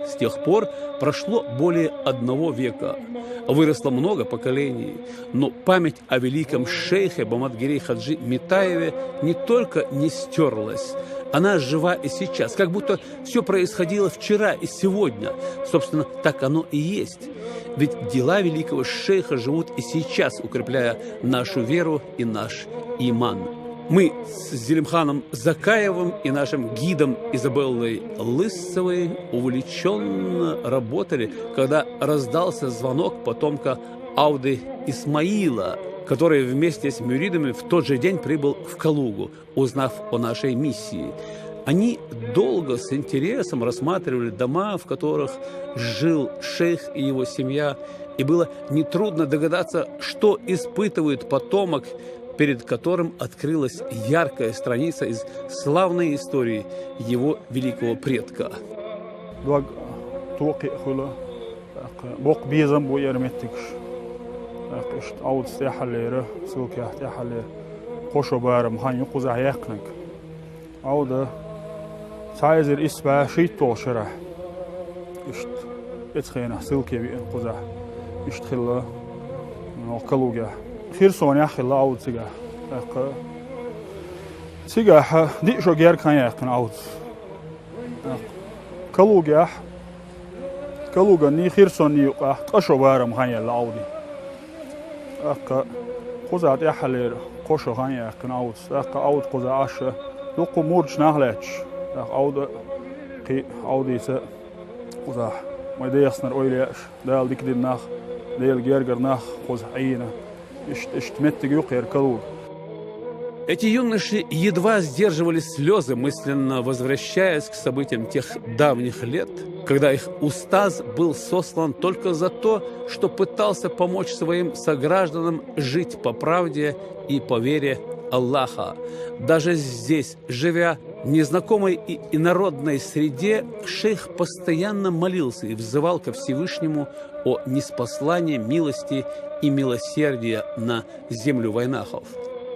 С тех пор прошло более 1 века. Выросло много поколений, но память о великом шейхе Бамадгире Хаджи Митаеве не только не стерлась, она жива и сейчас, как будто все происходило вчера и сегодня. Собственно, так оно и есть. Ведь дела великого шейха живут и сейчас, укрепляя нашу веру и наш иман. Мы с Зелимханом Закаевым и нашим гидом Изабеллой Лысцевой увлеченно работали, когда раздался звонок потомка Ауды Исмаила, который вместе с мюридами в тот же день прибыл в Калугу, узнав о нашей миссии. Они долго с интересом рассматривали дома, в которых жил шейх и его семья, и было нетрудно догадаться, что испытывает потомок, перед которым открылась яркая страница из славной истории его великого предка. خيرسون يا أخي الله عود سجاح دي شو جير كان يأكل عود كلوجا ني خيرسون يقع قشوا بارم خان يلا عودي قزات يا حلير قشوا خان يأكل عود عود قزا عش لقو مورج نهلتش عود قي عودي س قزا ما يدي يصنر أولياش دال ديك ديناخ ديال جيرجر ناخ قزا عينه. Эти юноши едва сдерживали слезы, мысленно возвращаясь к событиям тех давних лет, когда их устаз был сослан только за то, что пытался помочь своим согражданам жить по правде и по вере Аллаха. Даже здесь, живя в незнакомой и инородной среде, шейх постоянно молился и взывал ко Всевышнему о ниспослании милости и милосердия на землю вайнахов.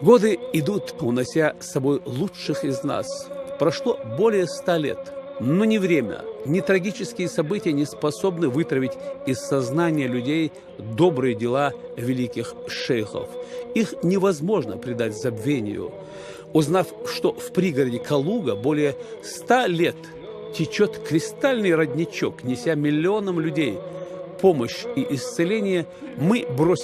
Годы идут, унося с собой лучших из нас. Прошло более 100 лет, но ни время, ни трагические события не способны вытравить из сознания людей добрые дела великих шейхов. Их невозможно предать забвению. Узнав, что в пригороде Калуга более 100 лет течет кристальный родничок, неся миллионам людей помощь и исцеление, мы бросим